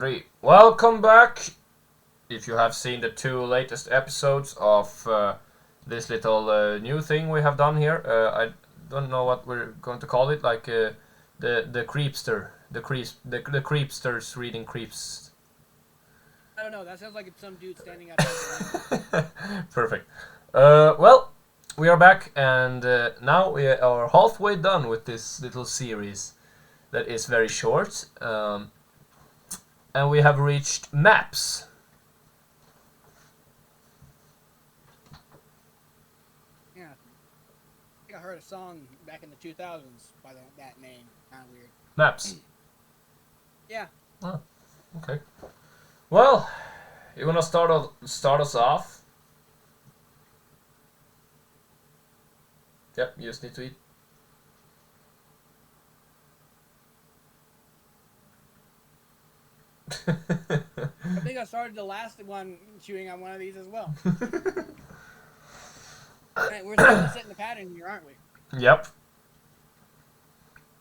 Three. Welcome back! If you have seen the two latest episodes of this little new thing we have done here, I don't know what we're going to call it, like the creepster, the creepsters reading creeps. I don't know, that sounds like it's some dude standing outside. Perfect. Well, we are back, and now we are halfway done with this little series that is very short. And we have reached maps. Yeah. I think I heard a song back in the 2000s by that name. Kind of weird. Maps. Yeah. Oh, okay. Well, you wanna start us off? Yep, you just need to eat. I think I started the last one chewing on one of these as well. Right, we're still setting the pattern here, aren't we? Yep.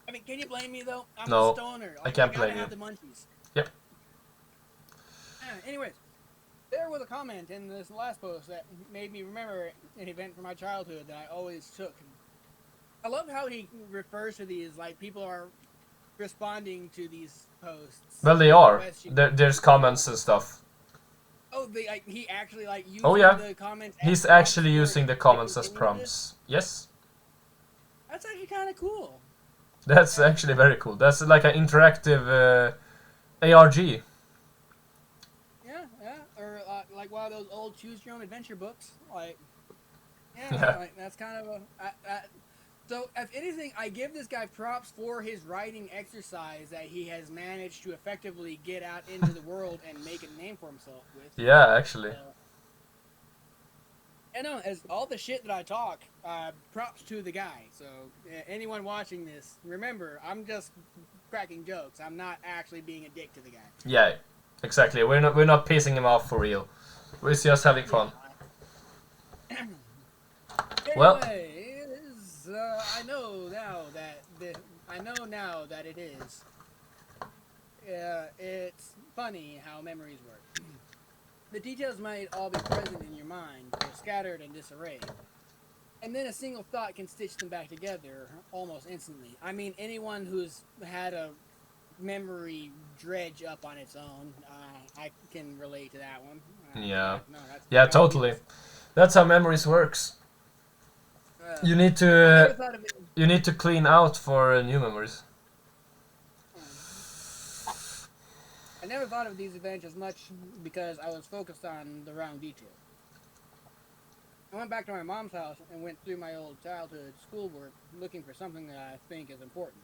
I mean, can you blame me though? I'm No, a stoner. I can't I blame gotta you. have the munchies. Yep. Anyways, there was a comment in this last post that made me remember an event from my childhood that I always took. I love how he refers to these like people are responding to these posts. Well, they are. There's comments and stuff. Oh, he actually using the comments. He's actually using the comments as prompts. Yes. That's actually kind of cool. That's actually very cool. That's like an interactive ARG. Yeah, or like one of those old choose your own adventure books. Like, yeah. Like, that's kind of a. So, if anything, I give this guy props for his writing exercise that he has managed to effectively get out into the world and make a name for himself with. Yeah, actually. And as all the shit that I talk, props to the guy. So, anyone watching this, remember, I'm just cracking jokes. I'm not actually being a dick to the guy. Yeah, exactly. We're not pissing him off for real. We're just having fun. Well. I know now that it is. It's funny how memories work. The details might all be present in your mind, but scattered and disarrayed. And then a single thought can stitch them back together almost instantly. I mean, anyone who's had a memory dredge up on its own, I can relate to that one. Yeah, totally. That's how memories works. You need to clean out for new memories. I never thought of these events as much because I was focused on the wrong detail. I went back to my mom's house and went through my old childhood schoolwork looking for something that I think is important.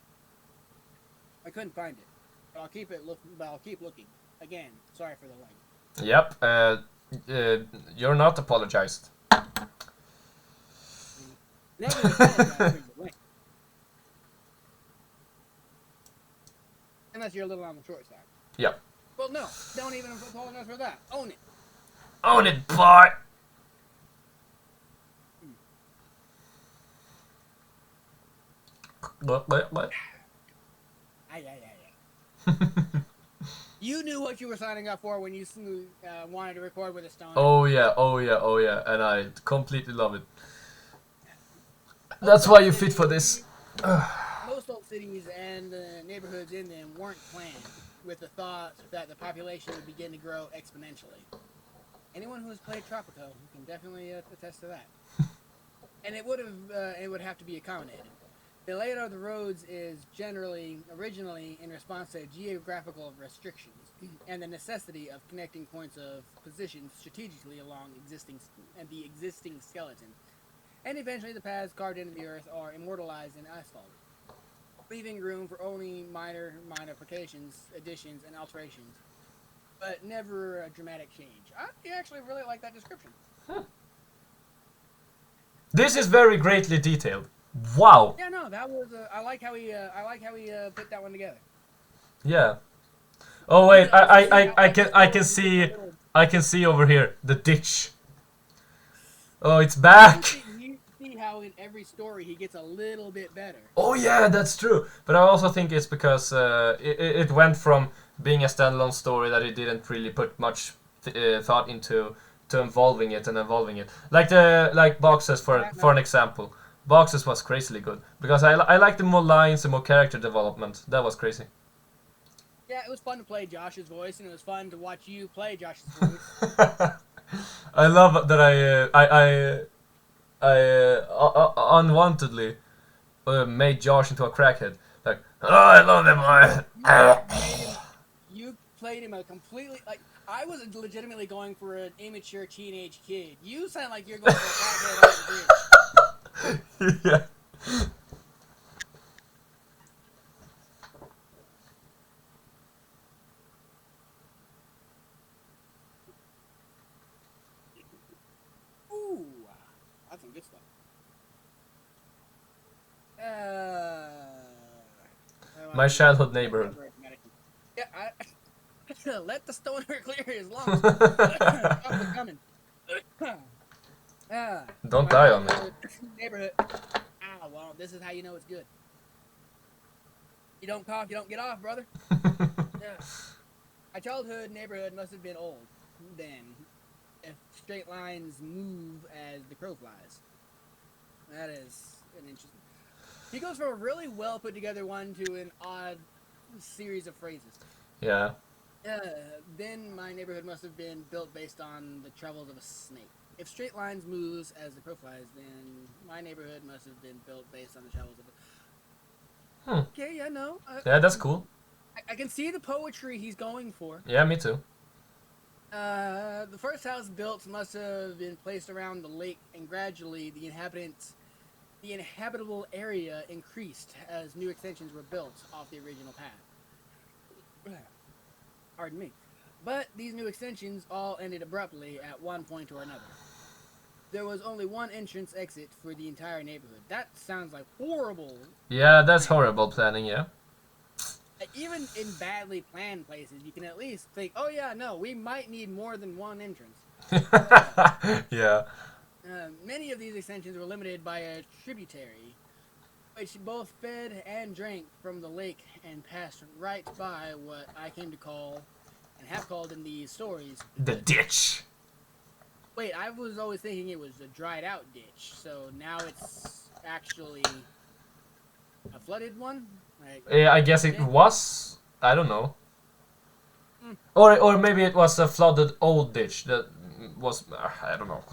I couldn't find it, but I'll keep looking. Again, sorry for the length. Yep. You're not apologized. Never apologize for your length. Unless you're a little on the short side. Yep. Well, no, don't even apologize for that. Own it. Own it, boy. What? You knew what you were signing up for when you wanted to record with a stoner. Oh yeah, and I completely love it. That's why you fit for this. Most old cities and the neighborhoods in them weren't planned with the thought that the population would begin to grow exponentially. Anyone who has played Tropico can definitely attest to that. And it would have to be accommodated. The layout of the roads is originally in response to geographical restrictions and the necessity of connecting points of position strategically along the existing skeleton. And eventually the paths carved into the earth are immortalized in asphalt, leaving room for only minor modifications, additions, and alterations, but never a dramatic change. I actually really like that description. This is very greatly detailed. Wow. Yeah, no, that was. I like how he put that one together. Yeah. Oh wait, I can see over here the ditch. Oh, it's back. You see how in every story he gets a little bit better. Oh yeah, that's true. But I also think it's because it went from being a standalone story that he didn't really put much thought into to involving it and evolving it. Like Boxes Yeah, for an no. example. Boxes was crazily good because I liked the more lines and more character development. That was crazy. Yeah, it was fun to play Josh's voice, and it was fun to watch you play Josh's voice. I love that I unwantedly made Josh into a crackhead. Like, oh, I love him. You made him. You played him a completely like. I was legitimately going for an immature teenage kid. You sound like you're going for a crackhead off the bridge. Yeah. Ooh, that's some good stuff. My childhood neighborhood. Yeah, let the stoner clear his lungs. Chocolate coming. Don't My die on me. childhood neighborhood. Ah, well, this is how you know it's good. You don't cough, you don't get off, brother. Yeah. My childhood neighborhood must have been old then, if straight lines move as the crow flies. That is an interesting. He goes from a really well put together one to an odd series of phrases. Yeah. Then my neighborhood must have been built based on the travels of a snake. If straight lines moves as the crow flies, then my neighborhood must have been built based on the travels of a. Hmm. Okay, yeah, no. Yeah, that's cool. I can see the poetry he's going for. Yeah, me too. The first house built must have been placed around the lake, and gradually the inhabitable area increased as new extensions were built off the original path. Pardon me. But these new extensions all ended abruptly at one point or another. There was only one entrance exit for the entire neighborhood. That sounds like horrible Yeah, that's planning. horrible planning, yeah. Even in badly planned places, you can at least think, oh yeah, no, we might need more than one entrance. Yeah. Many of these extensions were limited by a tributary, which both fed and drank from the lake and passed right by what I came to call, and have called in these stories, The the ditch. Wait, I was always thinking it was a dried out ditch, so now it's actually a flooded one? Like, Yeah, I guess it okay. was. I don't know. Mm. Or maybe it was a flooded old ditch that was. I don't know.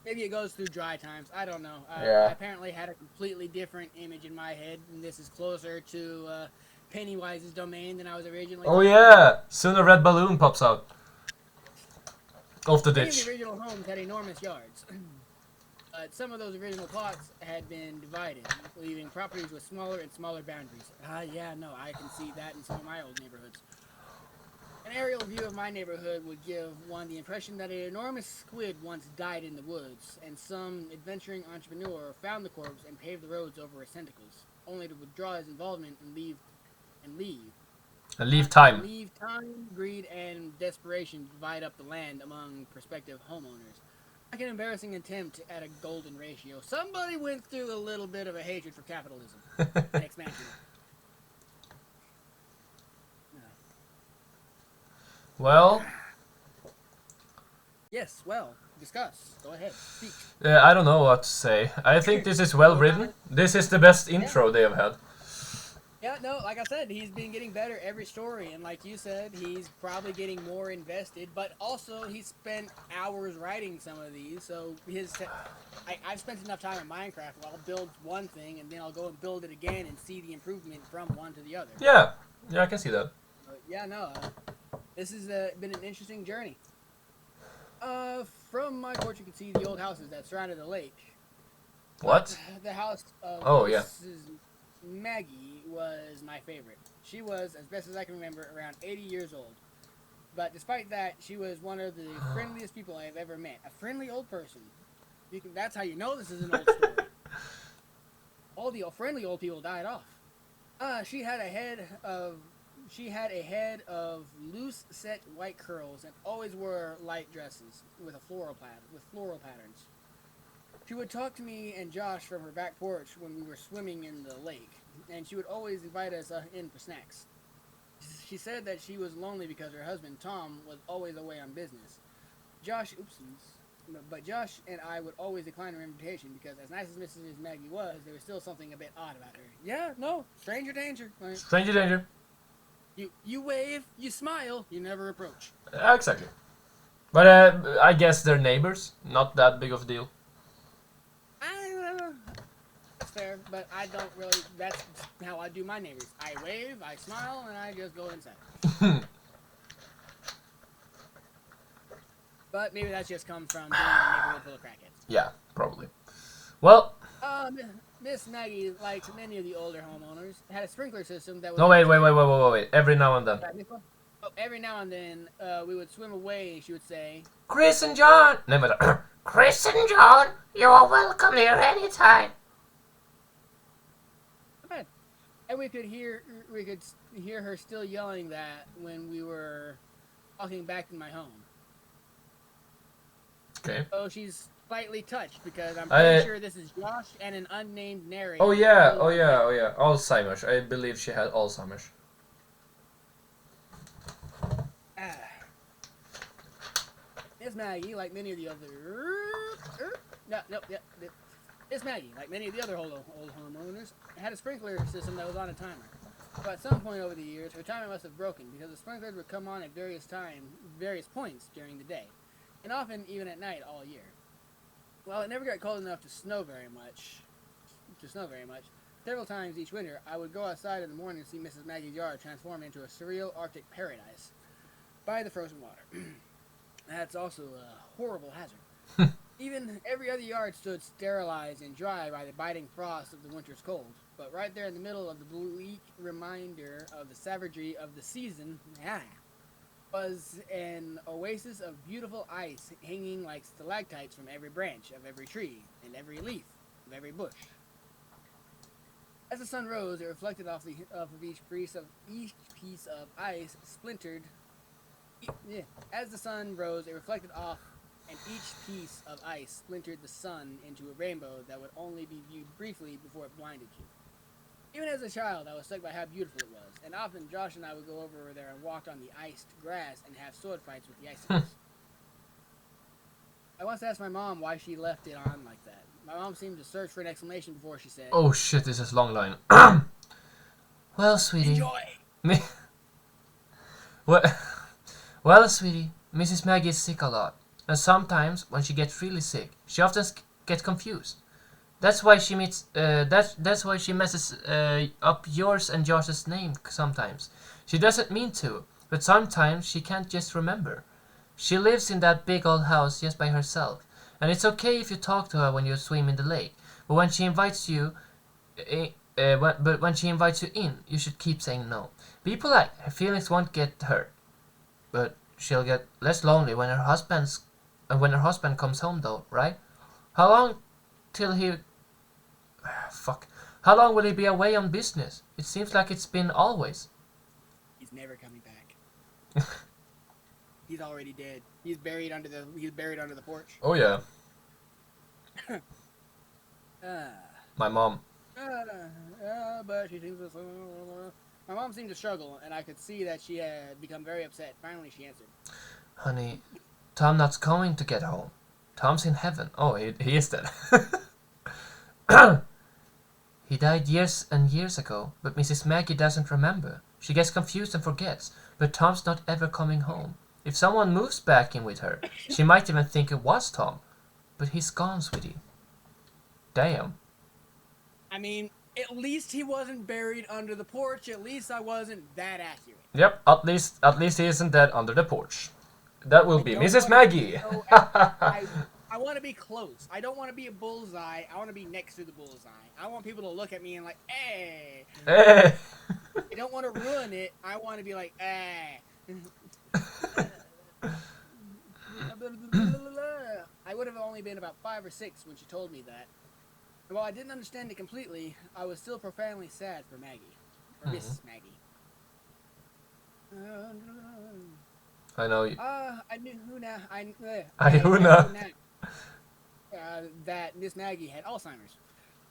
Maybe it goes through dry times. I don't know. I Yeah. apparently had a completely different image in my head, and this is closer to Pennywise's domain than I was originally Oh thinking. yeah. Soon a red balloon pops out of the Many of the ditch. original homes had enormous yards. But some of those original plots had been divided, leaving properties with smaller and smaller boundaries. Yeah, no, I can see that in some of my old neighborhoods. An aerial view of my neighborhood would give one the impression that an enormous squid once died in the woods, and some adventuring entrepreneur found the corpse and paved the roads over its tentacles, only to withdraw his involvement and leave. And leave time. Leave time, greed, and desperation to divide up the land among prospective homeowners. Like an embarrassing attempt at a golden ratio. Somebody went through a little bit of a hatred for capitalism and expansion. Well, Yes, well, discuss. Go ahead, speak. I don't know what to say. I think this is well Go written. down. This is the best Yeah. intro they have had. Yeah, no, like I said, he's been getting better every story, and like you said, he's probably getting more invested. But also, he spent hours writing some of these, so I've spent enough time in Minecraft where I'll build one thing and then I'll go and build it again and see the improvement from one to the other. Yeah. Yeah, I can see that. Yeah, no, this has been an interesting journey. From my porch, you can see the old houses that surrounded the lake. What? But the house of Oh, yeah. Mrs. Maggie was my favorite. She was, as best as I can remember, around 80 years old. But despite that, she was one of the friendliest people I have ever met. A friendly old person. That's how you know this is an old story. All the friendly old people died off. She had a head of loose set white curls and always wore light dresses with floral patterns. She would talk to me and Josh from her back porch when we were swimming in the lake, and she would always invite us in for snacks. She said that she was lonely because her husband Tom was always away on business. Josh, oopsies. But Josh and I would always decline her invitation because, as nice as Mrs. Maggie was, there was still something a bit odd about her. Yeah, no, stranger danger. Like, Stranger danger. you wave, you smile, you never approach. Exactly. But I guess they're neighbors. Not that big of a deal. That's fair, but I don't really. That's how I do my neighbors. I wave, I smile, and I just go inside. But maybe that's just come from being in a neighborhood full of crackheads. Yeah, probably. Well. Miss Maggie, like many of the older homeowners, had a sprinkler system that was. No, wait. Every now and then. Every now and then, we would swim away. She would say, Chris and John. No, Chris and John, you are welcome here anytime. and we could hear her still yelling that when we were walking back to my home. Okay. So she's slightly touched because I'm pretty sure this is Josh and an unnamed narrator. Oh yeah. Alzheimer's. I believe she had Alzheimer's. Miss Maggie, like many of the other... Miss Maggie, like many of the other old homeowners, had a sprinkler system that was on a timer. But at some point over the years, her timer must have broken because the sprinklers would come on at various points during the day, and often even at night all year. Well, it never got cold enough to snow very much. Several times each winter, I would go outside in the morning to see Mrs. Maggie's yard transform into a surreal Arctic paradise by the frozen water. That's also a horrible hazard. Even every other yard stood sterilized and dry by the biting frost of the winter's cold. But right there in the middle of the bleak reminder of the savagery of the season, was an oasis of beautiful ice hanging like stalactites from every branch of every tree and every leaf of every bush. As the sun rose, it reflected off of each piece of ice splintered. As the sun rose, it reflected off, and each piece of ice splintered the sun into a rainbow that would only be viewed briefly before it blinded you. Even as a child, I was struck by how beautiful it was, and often Josh and I would go over there and walk on the iced grass and have sword fights with the icicles. I once asked my mom why she left it on like that. My mom seemed to search for an explanation before she said, Oh shit, this is long line. Well, sweetie. Enjoy! Well, sweetie, Mrs. Maggie is sick a lot. And sometimes, when she gets really sick, she often gets confused. That's why she that's why she messes up yours and Josh's name sometimes. She doesn't mean to, but sometimes she can't just remember. She lives in that big old house just by herself, and it's okay if you talk to her when you swim in the lake. But when she invites you, when she invites you in, you should keep saying no. Be polite. Her feelings won't get hurt, but she'll get less lonely when her husband comes home, though, right? How long till he? Fuck. How long will he be away on business? It seems like it's been always. He's never coming back. He's already dead. He's buried under the porch. Oh yeah. Uh, My mom. But she seems to. My mom seemed to struggle, and I could see that she had become very upset. Finally, she answered, Honey, Tom not going to get home. Tom's in heaven. Oh, he is dead. He died years and years ago, but Mrs. Maggie doesn't remember. She gets confused and forgets, but Tom's not ever coming home. If someone moves back in with her, she might even think it was Tom, but he's gone, sweetie. Damn. I mean, at least he wasn't buried under the porch. At least I wasn't that accurate. Yep, at least he isn't dead under the porch. That will be Mrs. Maggie. I want to be close. I don't want to be a bullseye. I want to be next to the bullseye. I want people to look at me and like, hey. Hey. I don't want to ruin it. I want to be like, hey. I would have only been about 5 or 6 when she told me that. And while I didn't understand it completely, I was still profoundly sad for Maggie. Or Mrs. Maggie. I know you. I knew who now. That Miss Maggie had Alzheimer's.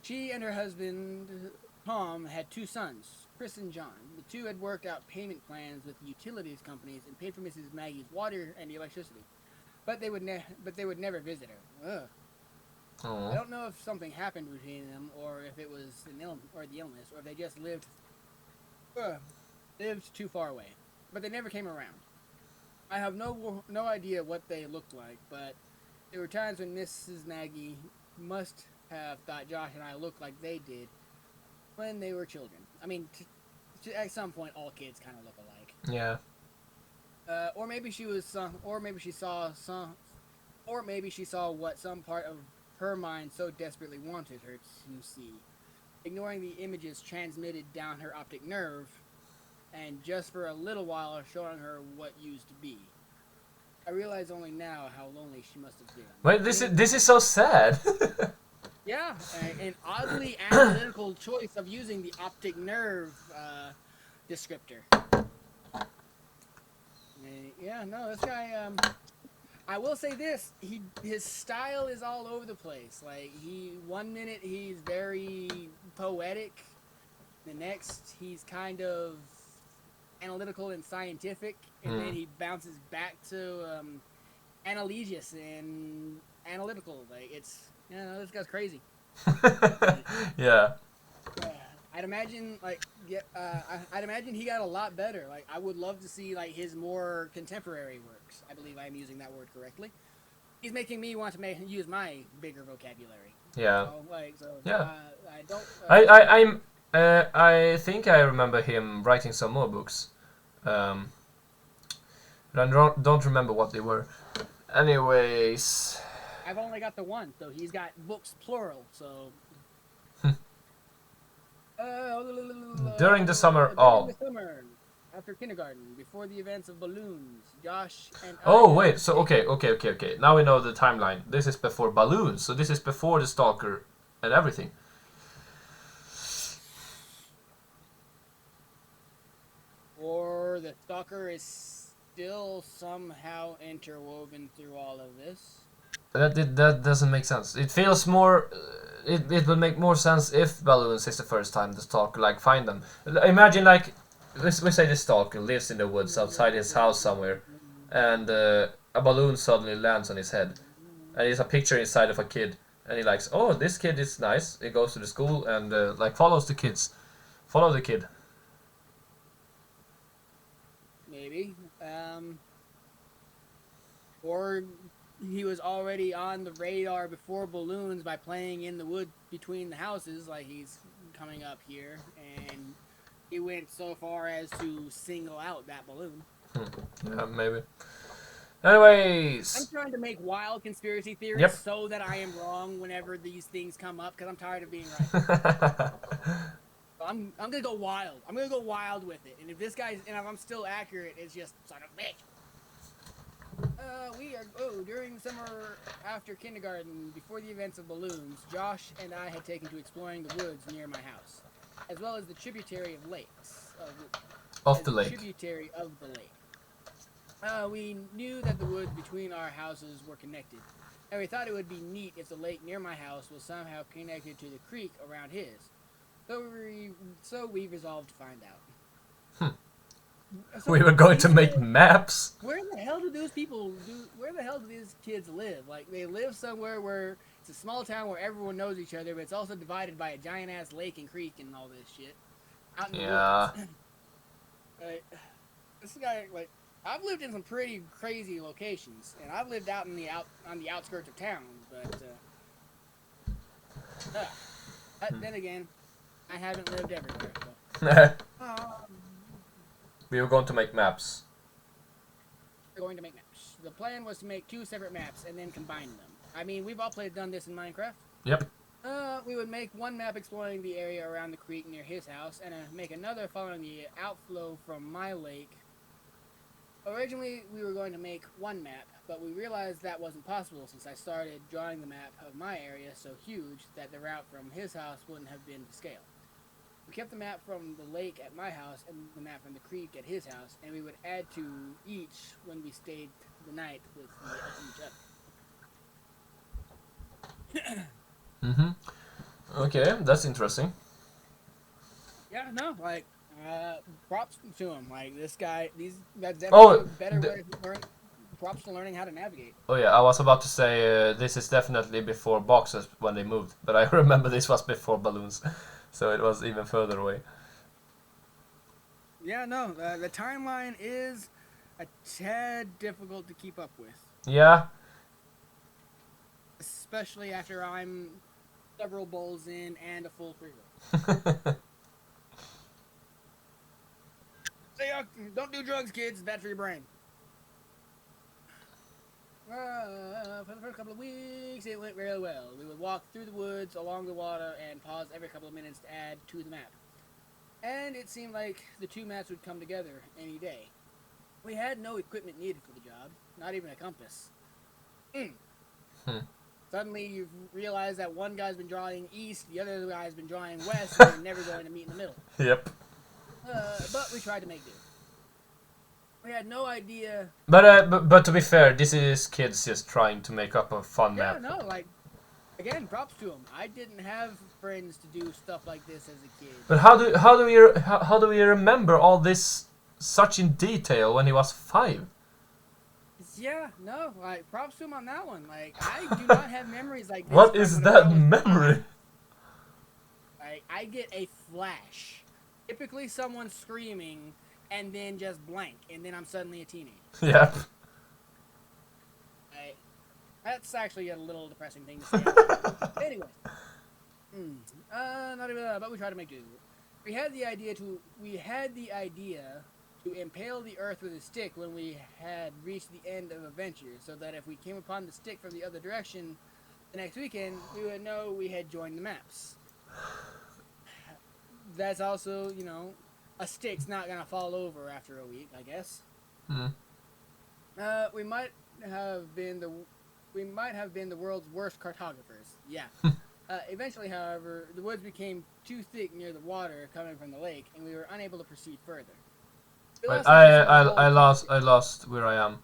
She and her husband Tom had two sons, Chris and John. The two had worked out payment plans with utilities companies and paid for Mrs. Maggie's water and electricity, but they would never visit her. Ugh. I Oh. don't know if something happened between them, or if it was the illness, or if they just lived too far away. But they never came around. I have no idea what they looked like, but there were times when Mrs. Maggie must have thought Josh and I looked like they did when they were children. I mean, at some point, all kids kind of look alike. Yeah. Or maybe she saw what some part of her mind so desperately wanted her to see, ignoring the images transmitted down her optic nerve, and just for a little while showing her what used to be. I realize only now how lonely she must have been. Wait, this is so sad. Yeah, an oddly analytical choice of using the optic nerve descriptor. Yeah, no, this guy. I will say this: his style is all over the place. Like one minute he's very poetic, the next he's kind of analytical and scientific, and then he bounces back to analgesious and analytical. Like this guy's crazy. Yeah. I'd imagine I'd imagine he got a lot better. Like I would love to see like his more contemporary works. I believe I'm using that word correctly. He's making me want to use my bigger vocabulary. Yeah. Yeah. I don't. I think I remember him writing some more books. But I don't remember what they were. Anyways. I've only got the one, so he's got books plural. So. During the summer of. After kindergarten, before the events of balloons, Josh and Oh wait, so okay. Now we know the timeline. This is before balloons, so this is before the stalker and everything. Or the stalker is still somehow interwoven through all of this. That doesn't make sense. It feels more. It would make more sense if balloons is the first time the stalker like find them. Imagine like we say the stalker lives in the woods outside his house somewhere, and a balloon suddenly lands on his head, and it's a picture inside of a kid, and he likes, oh, this kid is nice. He goes to the school and like follow the kid. Maybe, or he was already on the radar before balloons by playing in the wood between the houses, like he's coming up here, and he went so far as to single out that balloon. Yeah, maybe. Anyways, I'm trying to make wild conspiracy theories so that I am wrong whenever these things come up, because I'm tired of being right. I'm gonna go wild. I'm gonna go wild with it, and if I'm still accurate, it's just son of a bitch. During summer after kindergarten, before the events of balloons, Josh and I had taken to exploring the woods near my house, as well as the tributary of lakes. Tributary of the lake. We knew that the woods between our houses were connected, and we thought it would be neat if the lake near my house was somehow connected to the creek around his. So we resolved to find out. So we were going to make maps. Where the hell do these kids live? Like, they live somewhere where it's a small town where everyone knows each other, but it's also divided by a giant ass lake and creek and all this shit. Out in the woods. This guy, like, I've lived in some pretty crazy locations, and I've lived out on the outskirts of town, but then again, I haven't lived everywhere. So. We were going to make maps. We're going to make maps. The plan was to make 2 separate maps and then combine them. I mean, we've all done this in Minecraft. Yep. We would make one map exploring the area around the creek near his house, and make another following the outflow from my lake. Originally, we were going to make one map, but we realized that wasn't possible since I started drawing the map of my area so huge that the route from his house wouldn't have been to scale. We kept the map from the lake at my house and the map from the creek at his house, and we would add to each when we stayed the night with each other. Okay, that's interesting. Yeah, no, like, props to him. Like, this guy, that's definitely a Oh, better way to learn. Props to learning how to navigate. oh yeah, I was about to say this is definitely before boxes when they moved, but I remember this was before balloons, so it was even further away. Yeah, no, the timeline is a tad difficult to keep up with, Yeah. especially after I'm several bowls in and a full pre-roll. So, don't do drugs, kids. It's bad for your brain. For the first couple of weeks, it went really well. We would walk through the woods, along the water, and pause every couple of minutes to add to the map. And it seemed like the two maps would come together any day. We had no equipment needed for the job, not even a compass. Suddenly, you realize that one guy's been drawing east, the other guy's been drawing west, and they're never going to meet in the middle. Yep. But we tried to make do. We had no idea. But to be fair, this is kids just trying to make up a fun Yeah, map. no, like, again, props to them. I didn't have friends to do stuff like this as a kid. But how do we remember all this such in detail when he was 5? Yeah, no, like, props to him on that one. Like, I do not have memories like this. What from is whenever I that was memory? 5. Like, I get a flash. Typically, someone screaming, and then just blank, and then I'm suddenly a teenager. Yep. Like, that's actually a little depressing thing to say. Anyway, not even that, but we tried to make do. We had the idea to impale the earth with a stick when we had reached the end of adventure, so that if we came upon the stick from the other direction the next weekend, we would know we had joined the maps. That's also, a stick's not gonna fall over after a week, I guess. We might have been the world's worst cartographers. Yeah. Eventually, however, the woods became too thick near the water coming from the lake, and we were unable to proceed further. I lost where I am.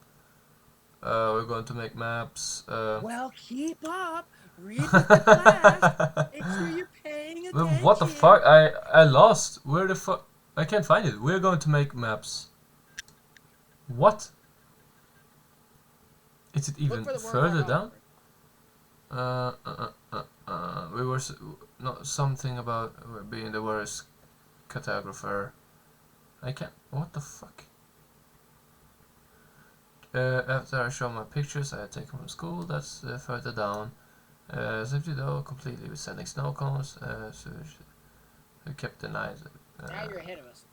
We're going to make maps. Well, keep up. Read with the flash. Make sure you're paying attention. What the fuck? I lost. Where the fuck? I can't find it. We're going to make maps. What? Is it even further down? We were not something about being the worst cartographer. I can't. What the fuck? After I show my pictures I had taken from school, that's further down. Simply though, completely with sending snow cones. So we kept the night. Now you're ahead of us.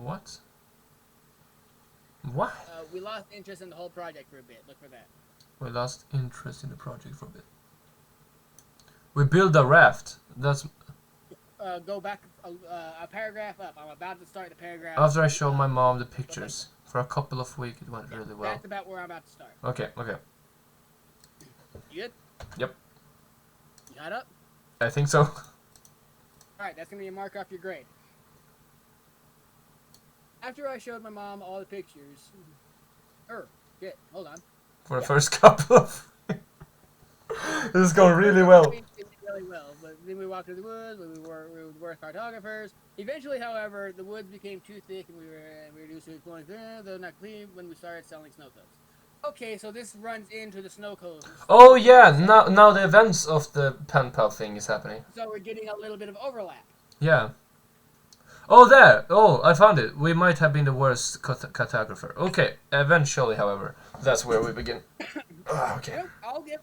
What? What? We lost interest in the whole project for a bit. Look for that. We lost interest in the project for a bit. We build a raft. That's. Go back a paragraph up. I'm about to start the paragraph. After I showed my mom the pictures. For a couple of weeks it went really well. That's about where I'm about to start. Okay. You good? Yep. You got up? I think so. Alright, that's going to be a mark off your grade. After I showed my mom all the pictures... shit, hold on. For the first couple of... This is going really well. Really well, but then we walked through the woods. We were cartographers. Eventually, however, the woods became too thick, and we were used to exploring through. Though not clean, when we started selling snow cones. Okay, so this runs into the snow cones. Oh yeah, now the events of the Penpal thing is happening. So we're getting a little bit of overlap. Yeah. Oh there! Oh, I found it. We might have been the worst cartographer. Okay, eventually, however, that's where we begin. Okay. I'll give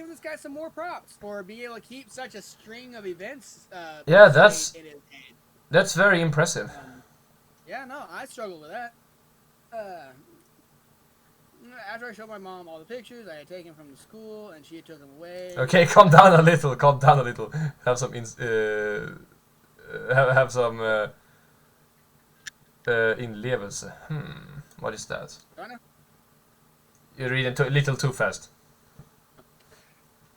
this guy some more props for being able to keep such a string of events. Yeah, that's very impressive. Yeah, no, I struggle with that. After I showed my mom all the pictures I had taken from the school, and she took them away. Okay, calm down a little. Calm down a little. Have some have some inlevelse. What is that? You're reading a little too fast.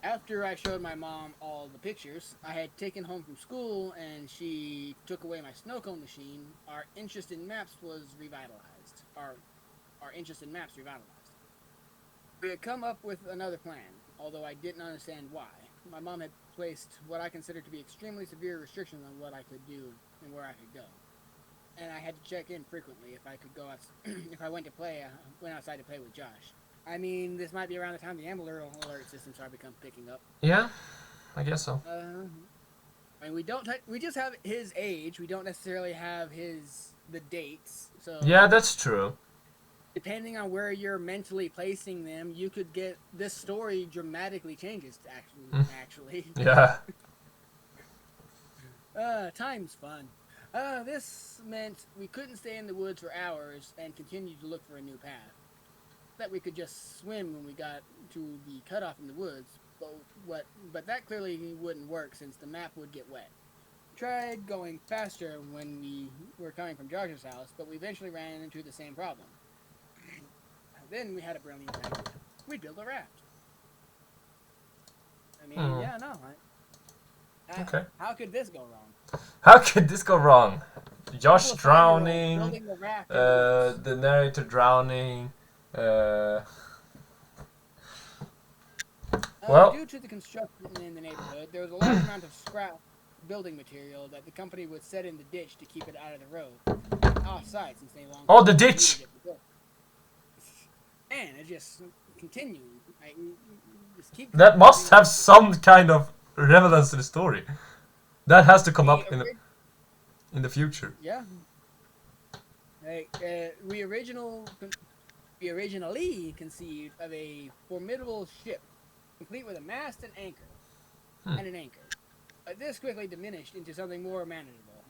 After I showed my mom all the pictures I had taken home from school, and she took away my snow cone machine, our interest in maps was revitalized. Our interest in maps revitalized. We had come up with another plan, although I didn't understand why. My mom had placed what I consider to be extremely severe restrictions on what I could do and where I could go. And I had to check in frequently if I could go out, if I went outside to play with Josh. I mean, this might be around the time the Amber Alert system started picking up. Yeah, I guess so. I mean, we just have his age. We don't necessarily have the dates. So Yeah, that's true. depending on where you're mentally placing them, you could get this story dramatically changes. Actually. Yeah. Time's fun. This meant we couldn't stay in the woods for hours and continue to look for a new path. That we could just swim when we got to the cutoff in the woods, but that clearly wouldn't work since the map would get wet. Tried going faster when we were coming from Josh's house, but we eventually ran into the same problem. Then we had a brilliant idea. We'd build a raft. I mean, yeah, no. Okay. How could this go wrong? How could this go wrong? Josh drowning, the narrator drowning. Well, due to the construction in the neighborhood, there was a large amount of scrap building material that the company would set in the ditch to keep it out of the road, off-site since they long. Oh, the ditch! And it just continued. That must have some kind of relevance to the story. That has to come up in the future. Yeah. We originally conceived of a formidable ship, complete with a mast and anchor, and an anchor. But this quickly diminished into something more manageable.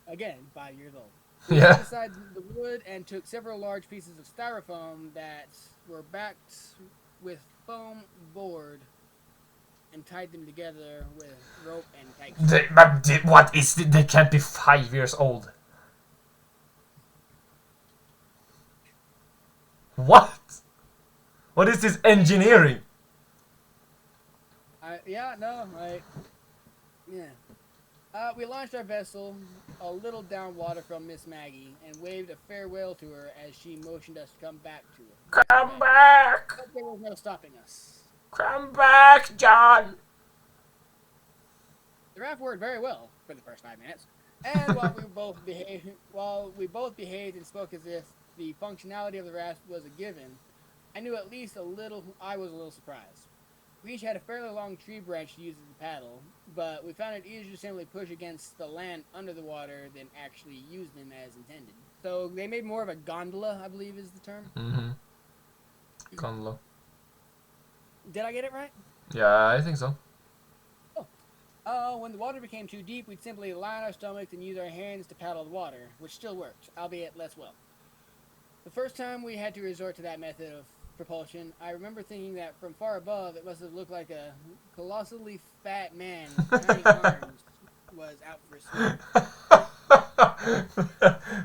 Again, 5 years old. We set aside the wood and took several large pieces of styrofoam that were backed with foam board and tied them together with rope and tight. What is it? They can't be 5 years old. What? What is this engineering? We launched our vessel a little downwater from Miss Maggie and waved a farewell to her as she motioned us to come back to her. Come back! But there was no stopping us. Come back, John! The raft worked very well for the first 5 minutes, and while we both behaved and spoke as if the functionality of the raft was a given, I was a little surprised. We each had a fairly long tree branch to use as a paddle, but we found it easier to simply push against the land under the water than actually use them as intended. So they made more of a gondola, I believe is the term. Mm-hmm. Gondola. Did I get it right? Yeah, I think so. When the water became too deep, we'd simply lie on our stomachs and use our hands to paddle the water, which still worked, albeit less well. The first time we had to resort to that method of propulsion, I remember thinking that from far above it must have looked like a colossally fat man with tiny arms was out for a swim.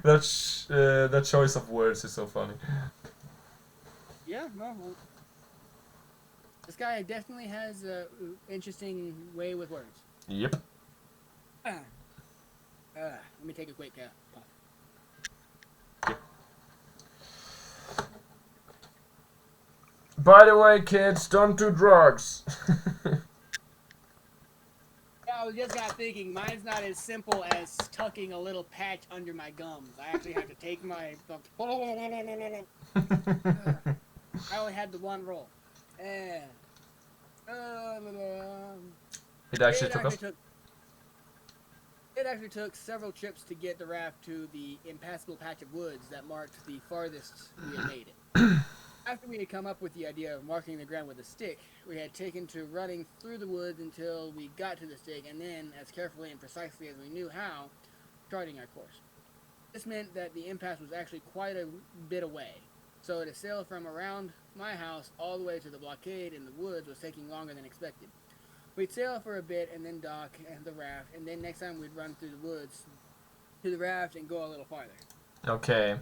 That choice of words is so funny. Yeah, no. This guy definitely has an interesting way with words. Yep. Let me take a quick puff. By the way, kids, don't do drugs. I was just thinking, mine's not as simple as tucking a little patch under my gums. I actually have to take my... I only had the one roll. It actually took several trips to get the raft to the impassable patch of woods that marked the farthest we had made it. After we had come up with the idea of marking the ground with a stick, we had taken to running through the woods until we got to the stick, and then, as carefully and precisely as we knew how, charting our course. This meant that the impasse was actually quite a bit away, so to sail from around my house all the way to the blockade in the woods was taking longer than expected. We'd sail for a bit and then dock and the raft, and then next time we'd run through the woods to the raft and go a little farther. Okay.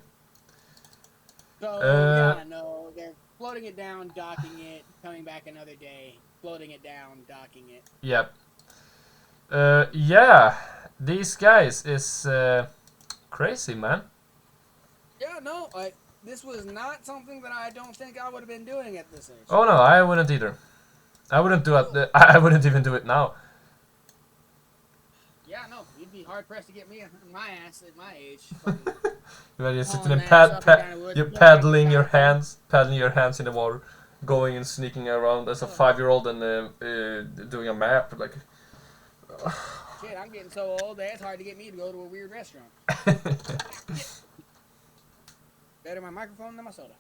So, yeah, no, they're floating it down, docking it, coming back another day, floating it down, docking it. Yep. Yeah, these guys is crazy, man. Yeah, no, this was not something that I don't think I would have been doing at this age. Oh no, I wouldn't either. I wouldn't do it. I wouldn't even do it now. Yeah, no, you'd be hard pressed to get me on my ass at my age. You're sitting Hauling and ass up and down the woods, you're jumping up and paddling your hands in the water, going and sneaking around as a 5-year-old and doing a map like. Shit, I'm getting so old that it's hard to get me to go to a weird restaurant. Better my microphone than my soda.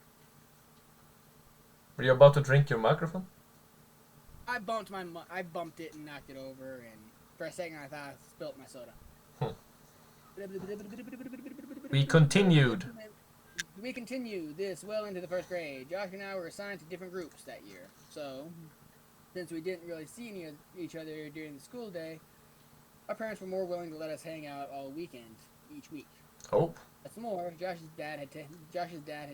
Were you about to drink your microphone? I bumped it and knocked it over, and for a second I thought I spilt my soda. We continued. We continued this well into the first grade. Josh and I were assigned to different groups that year. So, since we didn't really see each other during the school day, our parents were more willing to let us hang out all weekend each week. Oh. What's more, Josh's dad had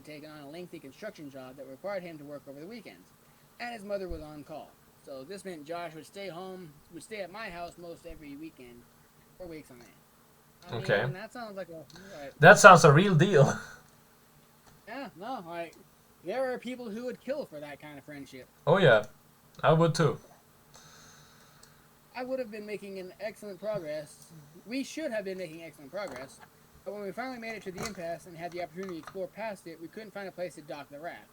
taken on a lengthy construction job that required him to work over the weekends, and his mother was on call. So this meant Josh would stay at my house most every weekend for weeks on end. Okay. That sounds like That sounds a real deal. Yeah, no, there are people who would kill for that kind of friendship. Oh yeah, I would too. I would have been making an excellent progress. We should have been making excellent progress. But when we finally made it to the impasse and had the opportunity to explore past it, we couldn't find a place to dock the raft.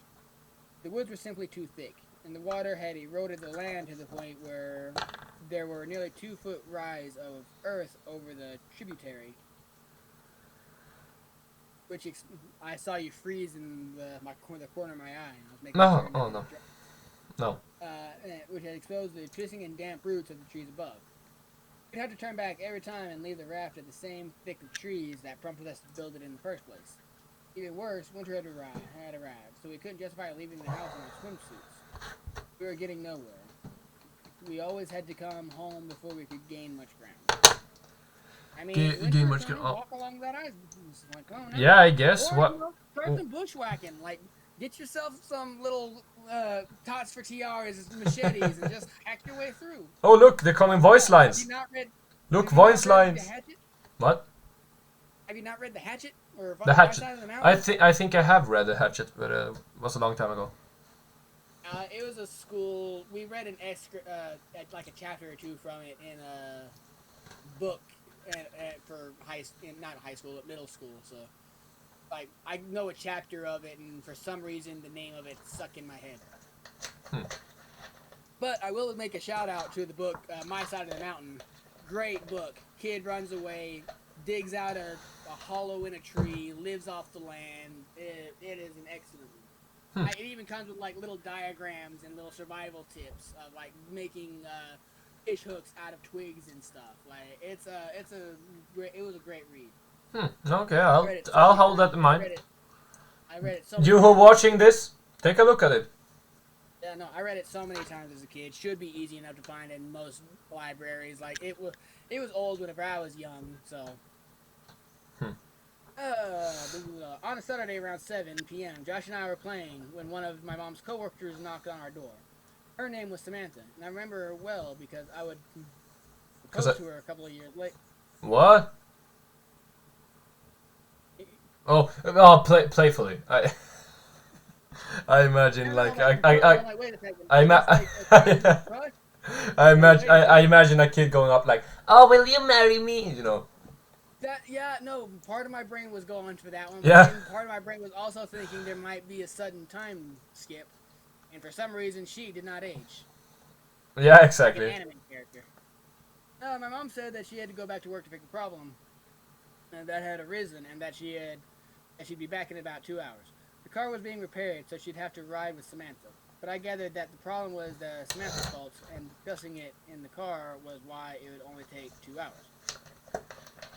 The woods were simply too thick, and the water had eroded the land to the point where there were nearly 2-foot rise of earth over the tributary, which I saw you freeze in the corner of my eye. And I was making No, oh no, no. Which had exposed the twisting and damp roots of the trees above. We'd have to turn back every time and leave the raft at the same thick of trees that prompted us to build it in the first place. Even worse, winter had arrived, so we couldn't justify leaving the house in our swimsuits. We were getting nowhere. We always had to come home before we could gain much ground. I mean, walk along that ice. Like, oh, no. Yeah, I guess. Or, try some bushwhacking. Like, get yourself some little tots for tiaras, machetes, and just hack your way through. Oh look, they're coming voice lines. Look, voice lines. What? Have you not read The Hatchet? Or The Hatchet. I think I have read The Hatchet, but it was a long time ago. It was a school. We read like a chapter or two from it in a book for not high school, but middle school. So, like, I know a chapter of it, and for some reason, the name of it stuck in my head. But I will make a shout out to the book, My Side of the Mountain. Great book. Kid runs away, digs out a hollow in a tree, lives off the land. It is an excellent one. It even comes with like little diagrams and little survival tips of like making fish hooks out of twigs and stuff. Like it was a great read. Okay, I'll hold that in mind. I read it so you who are watching this, take a look at it. Yeah, no, I read it so many times as a kid. Should be easy enough to find in most libraries. Like it was old whenever I was young, so. On a Saturday around 7 p.m., Josh and I were playing when one of my mom's coworkers knocked on our door. Her name was Samantha, and I remember her well because I would propose to her a couple of years later. What? Playfully. I imagine I imagine a kid going up like, "Oh, will you marry me?" You know. Part of my brain was going for that one. Yeah. But part of my brain was also thinking there might be a sudden time skip, and for some reason she did not age. Yeah, exactly. Like an anime character. My mom said that she had to go back to work to fix a problem that had arisen, and that she'd be back in about 2 hours. The car was being repaired, so she'd have to ride with Samantha. But I gathered that the problem was Samantha's fault, and discussing it in the car was why it would only take 2 hours.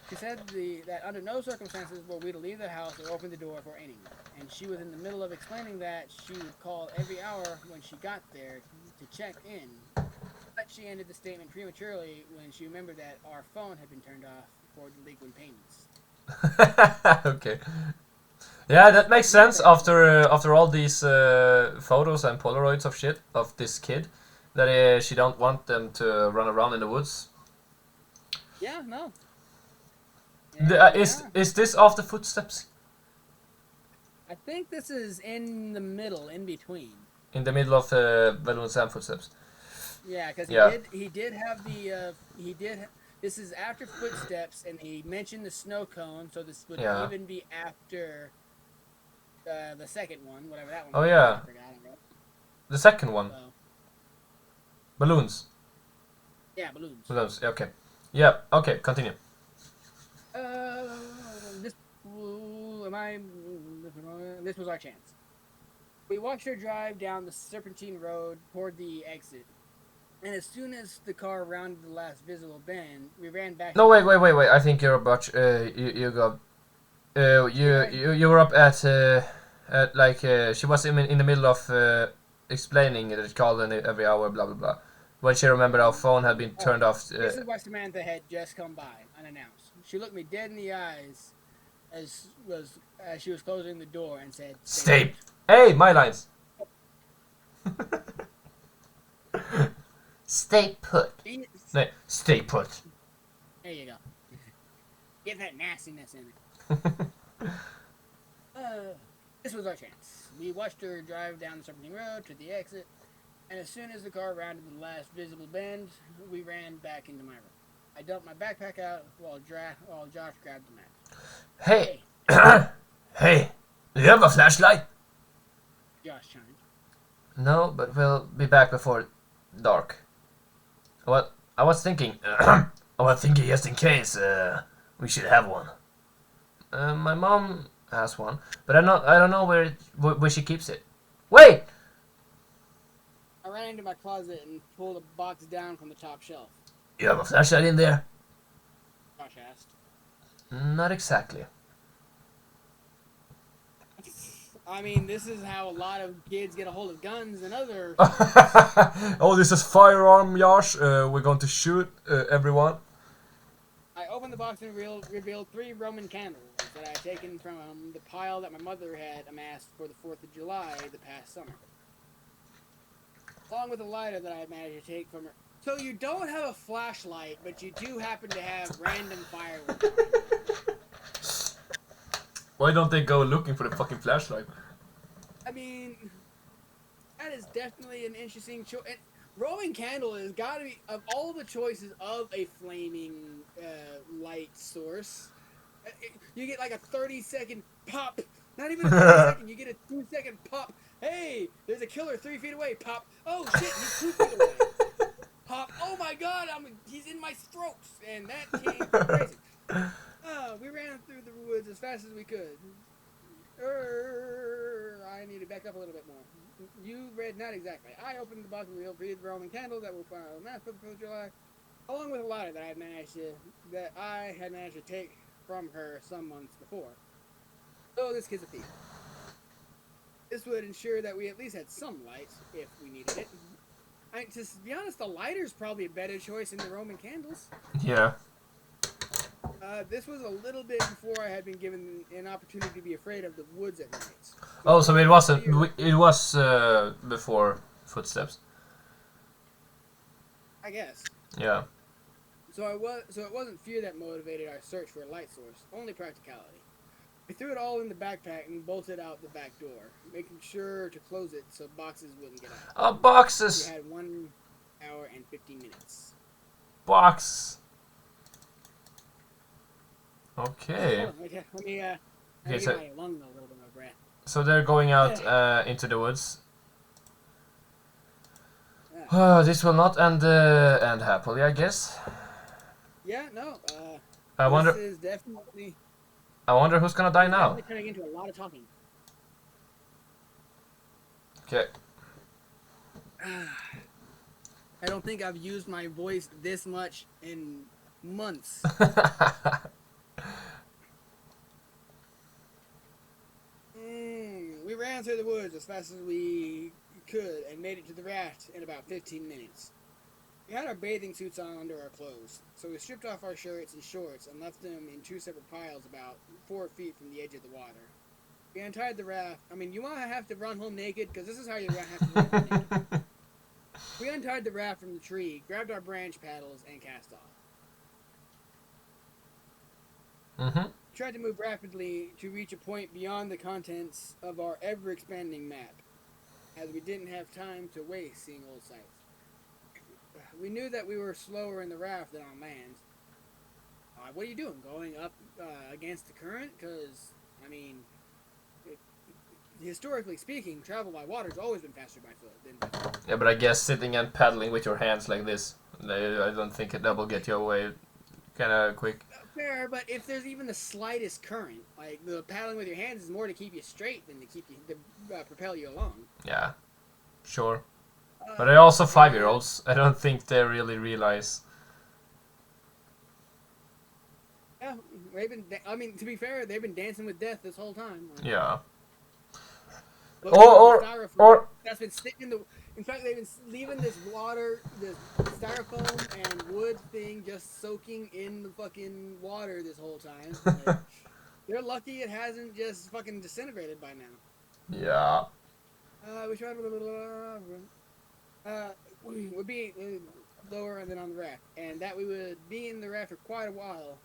She said that under no circumstances were we to leave the house or open the door for anyone, and she was in the middle of explaining that she would call every hour when she got there to check in. But she ended the statement prematurely when she remembered that our phone had been turned off for delinquent payments. Okay. Yeah, that makes sense after all these photos and Polaroids of shit of this kid, that she don't want them to run around in the woods. Yeah, no. Is this after footsteps? I think this is in the middle, in between. In the middle of Balloons and footsteps. Yeah, because Yeah. he did have the this is after footsteps, and he mentioned the snow cone, so this would Yeah. even be after the second one, whatever that one Oh was. I yeah. forgot. The second one. So Balloons. yeah, balloons. Balloons. Okay. Yeah. Okay. Continue. Uh, this am I? This was our chance. We watched her drive down the serpentine road toward the exit, and as soon as the car rounded the last visible bend, we ran back No, into wait, my wait, room. wait, wait. I think you're about. You got. Did I? You were up at like she was in the middle of explaining that it called every hour, blah blah blah. When she remembered our phone had been Oh, turned off. this is why Samantha had just come by, unannounced. She looked me dead in the eyes as she was closing the door and said, "Stay Stay. put." Hey, my lines. Stay put. Jeez. No, stay put. There you go. Get that nastiness in it. This was our chance. We watched her drive down the serpentine road to the exit, and as soon as the car rounded the last visible bend, we ran back into my room. I dumped my backpack out while Josh grabbed the map. Hey. Hey, Hey. Do you have a flashlight? Josh chimed. No, but we'll be back before dark. What? I was thinking. I was thinking just in case. We should have one. My mom has one, but I don't know where she keeps it. Wait. I ran into my closet and pulled a box down from the top shelf. You have a flashlight in there? Josh asked. Not exactly. I mean, this is how a lot of kids get a hold of guns and other. Oh, this is firearm, Josh. We're going to shoot everyone. I opened the box and revealed 3 Roman candles that I had taken from the pile that my mother had amassed for the 4th of July the past summer, along with a lighter that I had managed to take from her. So you don't have a flashlight, but you do happen to have random fireworks. Why don't they go looking for the fucking flashlight? I mean, that is definitely an interesting choice. Roman candle has got to be, of all the choices of a flaming light source, you get like a 30-second pop. Not even a 30-second, you get a 2-second pop. Hey, there's a killer 3 feet away. Pop. Oh shit, he's 2 feet away. Pop. Oh my god, he's in my throats. And that came crazy. We ran through the woods as fast as we could. I need to back up a little bit more. You read not exactly. I opened the box and revealed 3 Roman candles that were found on the map for the 4th of July, along with a lighter that I had managed to take from her some months before. So this kid's a thief. This would ensure that we at least had some light if we needed it. To be honest, the lighter's probably a better choice than the Roman candles. Yeah. This was a little bit before I had been given an opportunity to be afraid of the woods at night. Oh, so it wasn't. It was before footsteps. I guess. Yeah. So it wasn't fear that motivated our search for a light source, only practicality. We threw it all in the backpack and bolted out the back door, making sure to close it so boxes wouldn't get out. Boxes. We had 1 hour and 15 minutes. Box. Okay. Okay, let me Okay, get so my lung a little bit of breath. so they're going out into the woods. This will not end happily, I guess. Yeah, no. I wonder. This is definitely. I wonder who's gonna die now. Definitely turning into a lot of talking. Okay. I don't think I've used my voice this much in months. We ran through the woods as fast as we could and made it to the raft in about 15 minutes. We had our bathing suits on under our clothes, so we stripped off our shirts and shorts and left them in 2 separate piles about 4 feet from the edge of the water. We untied the raft. I mean, you want to have to run home naked? Because this is how you're going to have to run home naked. We untied the raft from the tree, grabbed our branch paddles, and cast off. Mm-hmm. We tried to move rapidly to reach a point beyond the contents of our ever-expanding map, as we didn't have time to waste seeing old sights. we knew that we were slower in the raft than on land. What are you doing? Going up against the current? Because, I mean, it, historically speaking, travel by water has always been faster by foot than by foot. Yeah, but I guess sitting and paddling with your hands like this, I don't think that will get you away kind of quick. Fair, but if there's even the slightest current, like the paddling with your hands is more to keep you straight than to keep you to propel you along. Yeah, sure. But they're also 5-year-olds. I don't think they really realize. Yeah, they've been. I mean, to be fair, they've been dancing with death this whole time. Like, Yeah. Or that's been sitting in the. In fact, they've been leaving this water, this styrofoam and wood thing just soaking in the fucking water this whole time. Like, they're lucky it hasn't just fucking disintegrated by now. Yeah. We tried. We'd be lower than on the raft, and that we would be in the raft for quite a while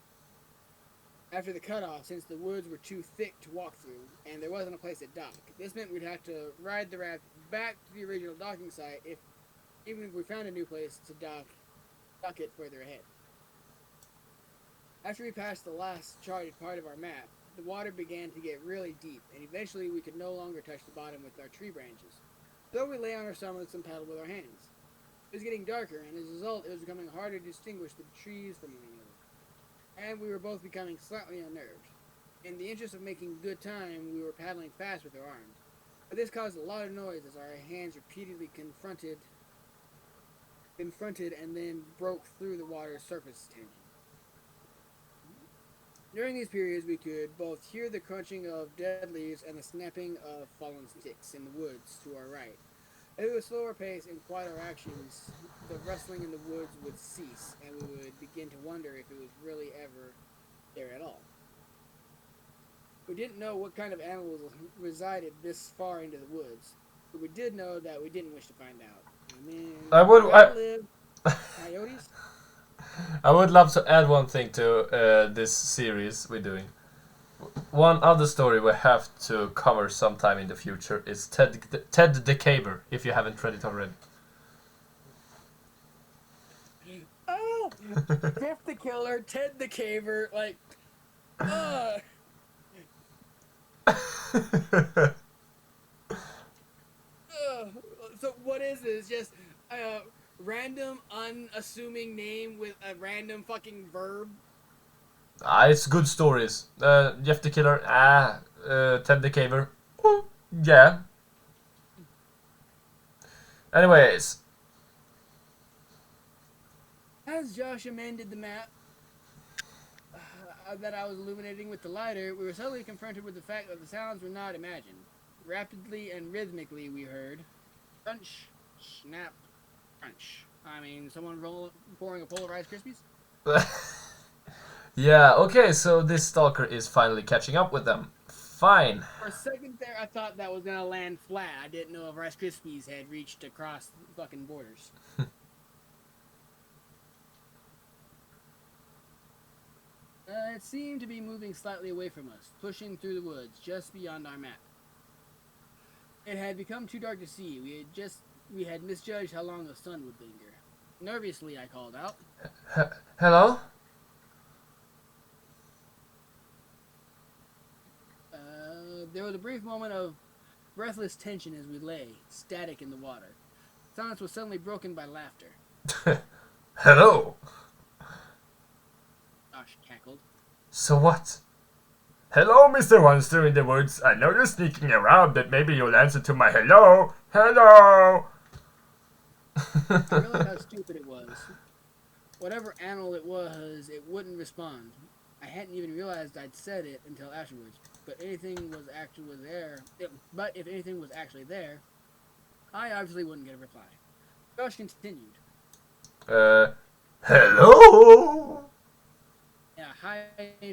after the cutoff, since the woods were too thick to walk through, and there wasn't a place to dock. This meant we'd have to ride the raft back to the original docking site, even if we found a new place to dock it further ahead. After we passed the last charted part of our map, the water began to get really deep, and eventually we could no longer touch the bottom with our tree branches. So we lay on our stomachs and paddled with our hands. It was getting darker, and as a result, it was becoming harder to distinguish the trees from one another. And we were both becoming slightly unnerved. In the interest of making good time, we were paddling fast with our arms. But this caused a lot of noise as our hands repeatedly confronted and then broke through the water's surface tension. During these periods, we could both hear the crunching of dead leaves and the snapping of fallen sticks in the woods to our right. At a slower pace and quieter actions, the rustling in the woods would cease, and we would begin to wonder if it was really ever there at all. We didn't know what kind of animals resided this far into the woods, but we did know that we didn't wish to find out. I mean, coyotes? I would love to add one thing to this series we're doing. One other story we have to cover sometime in the future is Ted the Caver, if you haven't read it already. Oh! Jeff the Killer, Ted the Caver, like... So what is this? Just a random, unassuming name with a random fucking verb? It's good stories. Jeff the Killer, Ted the Caver. Yeah. Anyways. As Josh amended the map that I was illuminating with the lighter, we were suddenly confronted with the fact that the sounds were not imagined. Rapidly and rhythmically we heard crunch, snap, crunch. I mean, someone pouring a bowl of Rice Krispies? Yeah, okay, so this stalker is finally catching up with them. Fine. For a second there, I thought that was gonna land flat. I didn't know if Rice Krispies had reached across the fucking borders. It seemed to be moving slightly away from us, pushing through the woods, just beyond our map. It had become too dark to see. We had misjudged how long the sun would linger. Nervously, I called out. Hello? There was a brief moment of breathless tension as we lay, static in the water. Silence was suddenly broken by laughter. Hello? Josh cackled. So what? Hello, Mr. Monster in the woods. I know you're sneaking around, but maybe you'll answer to my hello. Hello! I realized how stupid it was. Whatever animal it was, it wouldn't respond. I hadn't even realized I'd said it until afterwards. But if anything was actually there, I obviously wouldn't get a reply. Josh continued. Hello? Yeah, high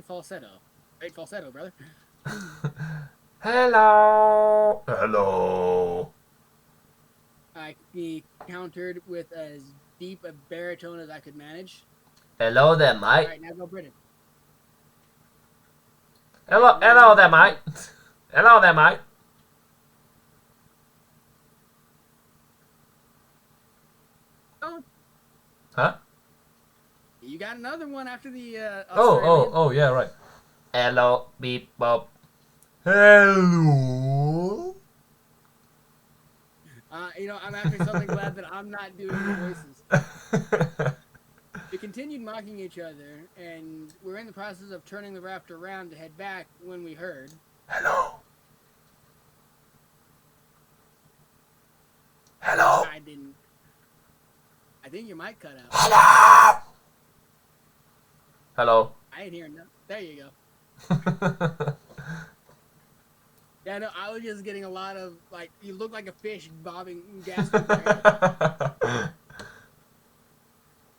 falsetto. Great falsetto, brother. Hello? Hello? He countered with as deep a baritone as I could manage. Hello there, mate. Alright, now go British. Hello there, mate. Hello there, mate. Oh, Huh? You got another one after the Australian. Oh, yeah, right. Hello, beep, bop. Hello. I'm actually something glad that I'm not doing the voices. We continued mocking each other, and we're in the process of turning the raft around to head back when we heard. Hello. Hello. I didn't. I think your mic cut out. Hello. Hello. I ain't hearing nothing. There you go. Yeah, no, I was just getting a lot of, like, you look like a fish bobbing, gasping.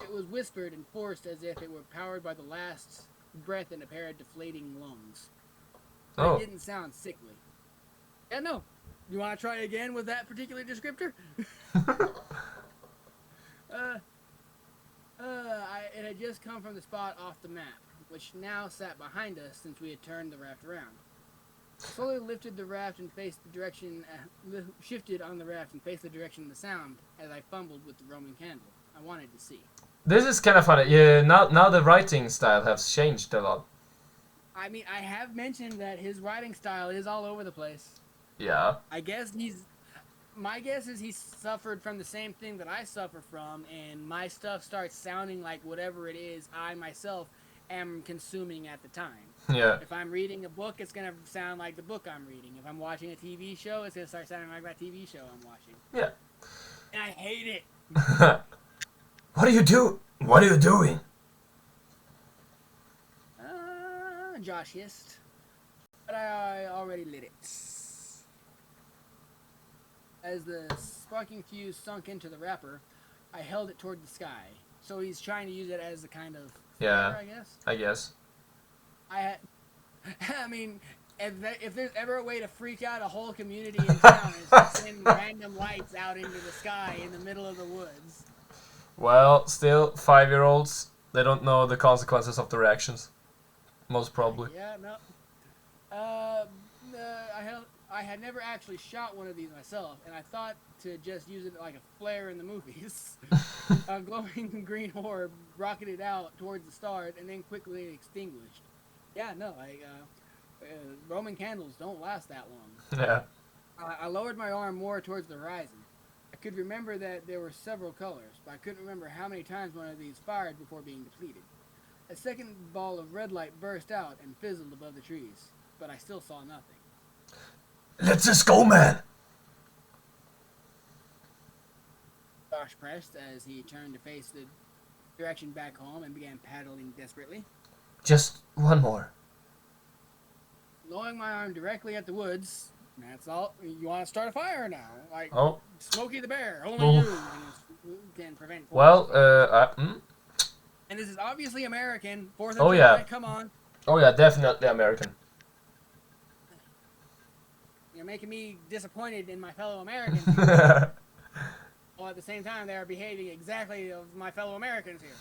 It was whispered and forced as if it were powered by the last breath in a pair of deflating lungs. But Oh. it didn't sound sickly. Yeah, no. You want to try again with that particular descriptor? It had just come from the spot off the map, which now sat behind us since we had turned the raft around. Slowly lifted the raft and faced the direction, shifted on the raft and faced the direction of the sound as I fumbled with the Roman candle. I wanted to see. This is kind of funny. Yeah, now the writing style has changed a lot. I mean, I have mentioned that his writing style is all over the place. Yeah. My guess is he suffered from the same thing that I suffer from, and my stuff starts sounding like whatever it is I myself am consuming at the time. Yeah. If I'm reading a book, it's going to sound like the book I'm reading. If I'm watching a TV show, it's going to start sounding like that TV show I'm watching. Yeah. And I hate it. What are you doing? Josh hissed. But I already lit it. As the sparking fuse sunk into the wrapper, I held it toward the sky. So he's trying to use it as a kind of flare, I guess. I mean, if there's ever a way to freak out a whole community in town, is to send random lights out into the sky in the middle of the woods. Well, still, 5-year-olds, they don't know the consequences of their actions. Most probably. Yeah, no. I had never actually shot one of these myself, and I thought to just use it like a flare in the movies. A glowing green orb rocketed out towards the stars and then quickly extinguished. Yeah, no, Roman candles don't last that long. Yeah. I lowered my arm more towards the horizon. I could remember that there were several colors, but I couldn't remember how many times one of these fired before being depleted. A second ball of red light burst out and fizzled above the trees, but I still saw nothing. Let's just go, man! Josh pressed as he turned to face the direction back home and began paddling desperately. Just one more. Lowering my arm directly at the woods. That's all. You want to start a fire now? Like, Oh. Smokey the Bear. Only you can prevent. Well, And this is obviously American. 4th of Oh, July, yeah. come on. Oh yeah, definitely American. You're making me disappointed in my fellow Americans. While at the same time, they are behaving exactly as my fellow Americans here.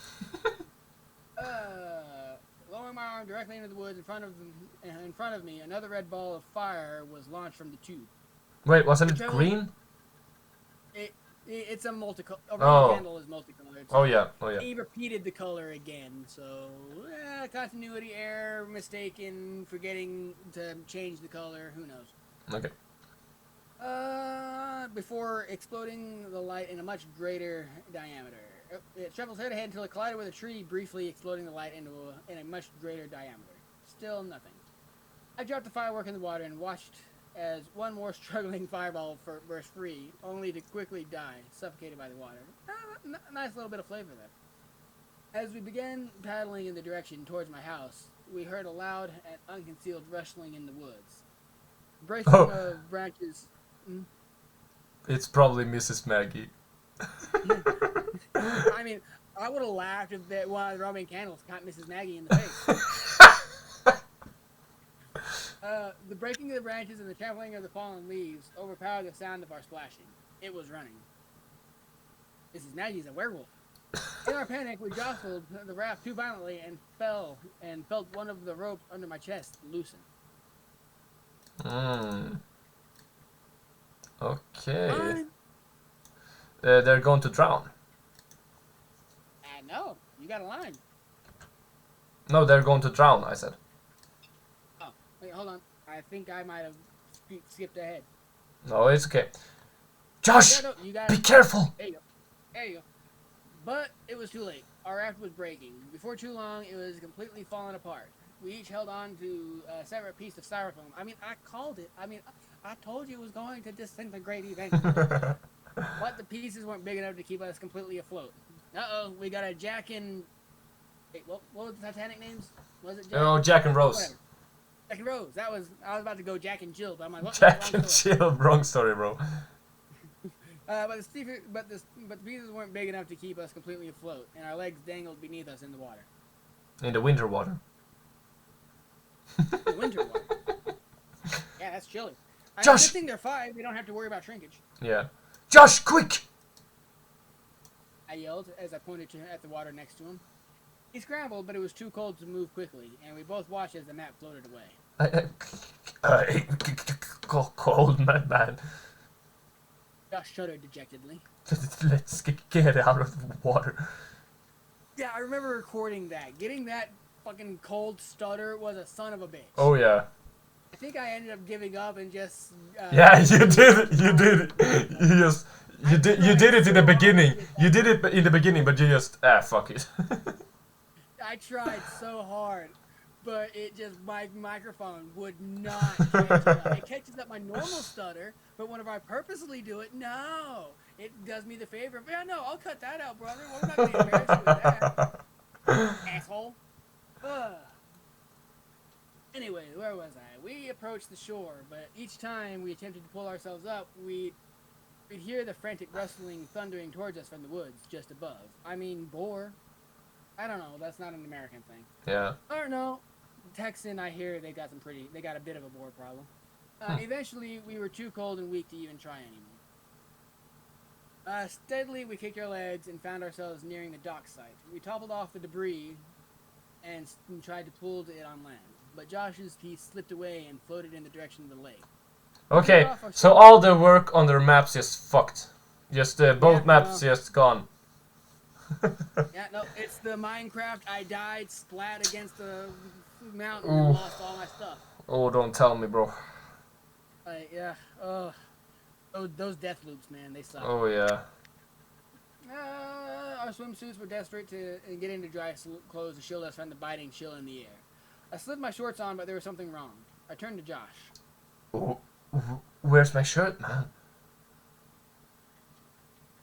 Lowering my arm directly into the woods in front of me, another red ball of fire was launched from the tube. Wait, wasn't it green? It's a multicolor. A Roman candle is multicolored. So oh yeah. he repeated the color again, so continuity error, mistaken, forgetting to change the color. Who knows? Okay. Before exploding the light in a much greater diameter. It travels head ahead until it collided with a tree, briefly exploding the light in a much greater diameter. Still nothing. I dropped the firework in the water and watched as one more struggling fireball burst free, only to quickly die, suffocated by the water. Nice little bit of flavor there. As we began paddling in the direction towards my house, we heard a loud and unconcealed rustling in the woods. Bracing of branches. It's probably Mrs. Maggie. I mean, I would have laughed if one of the Roman candles caught Mrs. Maggie in the face. The breaking of the branches and the trampling of the fallen leaves overpowered the sound of our splashing. It was running. Mrs. Maggie's a werewolf. In our panic, we jostled the raft too violently and fell, and felt one of the ropes under my chest loosen. Okay. They're going to drown. You got a line. No, they're going to drown, I said. Oh, wait, hold on. I think I might have skipped ahead. No, it's okay. Josh! Yeah, no, you got Be it. careful! There you go. There you go. But it was too late. Our raft was breaking. Before too long, it was completely falling apart. We each held on to a separate piece of styrofoam. I mean, I called it. I told you it was going to disintegrate eventually. But the pieces weren't big enough to keep us completely afloat. Uh-oh, we got a Jack and... Wait, what was the Titanic names? Was it Jack? Oh, Jack and Rose. Whatever. Jack and Rose. I was about to go Jack and Jill, but I'm like, what? Jack and Jill. Wrong story, bro. But the pieces weren't big enough to keep us completely afloat, and our legs dangled beneath us in the water. In the winter water. The winter water. Yeah, that's chilly. Josh! Good thing they're 5. We don't have to worry about shrinkage. Yeah. Josh, quick! I yelled as I pointed at the water next to him. He scrambled, but it was too cold to move quickly, and we both watched as the map floated away. Cold, man. Josh shuddered dejectedly. Let's get out of the water. Yeah, I remember recording that. Getting that fucking cold stutter was a son of a bitch. Oh, yeah. I think I ended up giving up and just... yeah, you did it. You did it. You did it in the beginning. You did it in the beginning, but you just... fuck it. I tried so hard, but my microphone would not catch it up. It catches up my normal stutter, but whenever I purposely do it, no. It does me the favor. Yeah, no, I'll cut that out, brother. We're not going to embarrass you with that. Asshole. Anyway, where was I? We approached the shore, but each time we attempted to pull ourselves up, we'd hear the frantic rustling thundering towards us from the woods just above. I mean, boar. I don't know. That's not an American thing. Yeah. Or no. Texan, I hear they got a bit of a boar problem. Eventually, we were too cold and weak to even try anymore. Steadily, we kicked our legs and found ourselves nearing the dock site. We toppled off the debris and tried to pull it on land. But Josh's piece slipped away and floated in the direction of the lake. Okay, so all the work on their maps just fucked. Just both maps just gone. Yeah, no, it's the Minecraft. I died, splat against the mountain, and lost all my stuff. Oh, don't tell me, bro. Yeah, those death loops, man, they suck. Oh, yeah. Our swimsuits were desperate to get into dry clothes to shield us from the biting chill in the air. I slipped my shorts on, but there was something wrong. I turned to Josh. Oh, where's my shirt, man?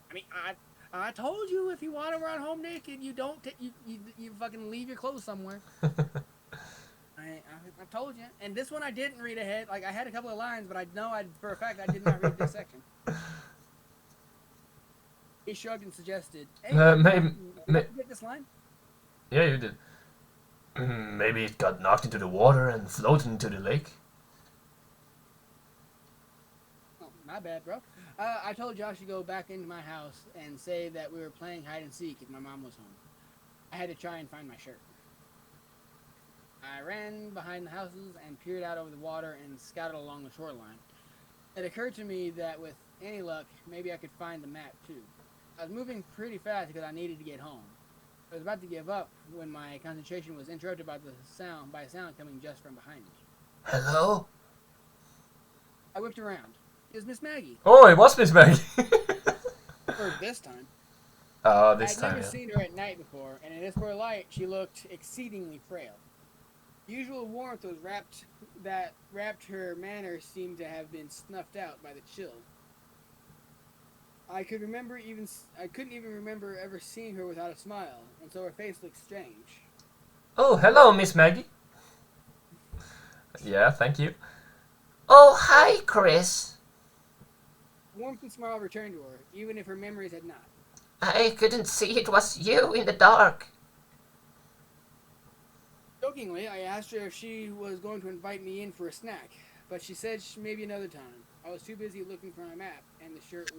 I mean, I told you if you want to run home naked, you don't you fucking leave your clothes somewhere. I told you. And this one I didn't read ahead. Like, I had a couple of lines, but I know for a fact I did not read this section. He shrugged and suggested, "Hey, maybe get this line?" Yeah, you did. Maybe it got knocked into the water and floated into the lake. Oh, my bad, bro. I told Josh to go back into my house and say that we were playing hide and seek if my mom was home. I had to try and find my shirt. I ran behind the houses and peered out over the water and scouted along the shoreline. It occurred to me that with any luck, maybe I could find the map too. I was moving pretty fast because I needed to get home. I was about to give up when my concentration was interrupted by a sound coming just from behind me. Hello? I whipped around. It was Miss Maggie. Oh, it was Miss Maggie. For this time. This time, I'd never seen her at night before, and in this poor light, she looked exceedingly frail. The usual warmth that wrapped her manner seemed to have been snuffed out by the chill. I couldn't even remember ever seeing her without a smile, and so her face looked strange. Oh, hello, Miss Maggie. Yeah, thank you. Oh, hi, Chris. Warmth and smile returned to her, even if her memories had not. I couldn't see it was you in the dark. Jokingly, I asked her if she was going to invite me in for a snack, but she said maybe another time. I was too busy looking for my map, and the shirt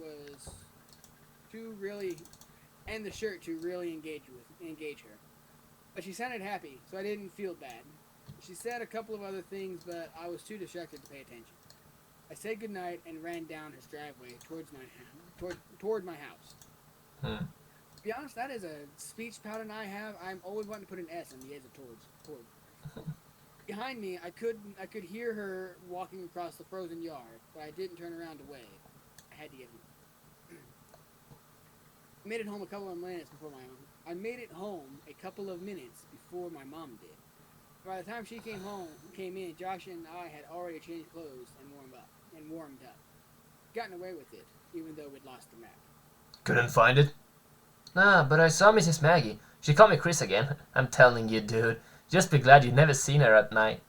to really engage her. But she sounded happy, so I didn't feel bad. She said a couple of other things, but I was too distracted to pay attention. I said goodnight and ran down his driveway toward my house. To be honest, that is a speech pattern I have. I'm always wanting to put an S in the age of towards. Behind me, I could hear her walking across the frozen yard, but I didn't turn around to wave. I had to get home. I made it home a couple of minutes before my mom. I made it home a couple of minutes before my mom did. By the time she came in, Josh and I had already changed clothes and warmed up. Gotten away with it, even though we'd lost the map. Couldn't find it? Nah, but I saw Mrs. Maggie. She called me Chris again. I'm telling you, dude. Just be glad you've never seen her at night.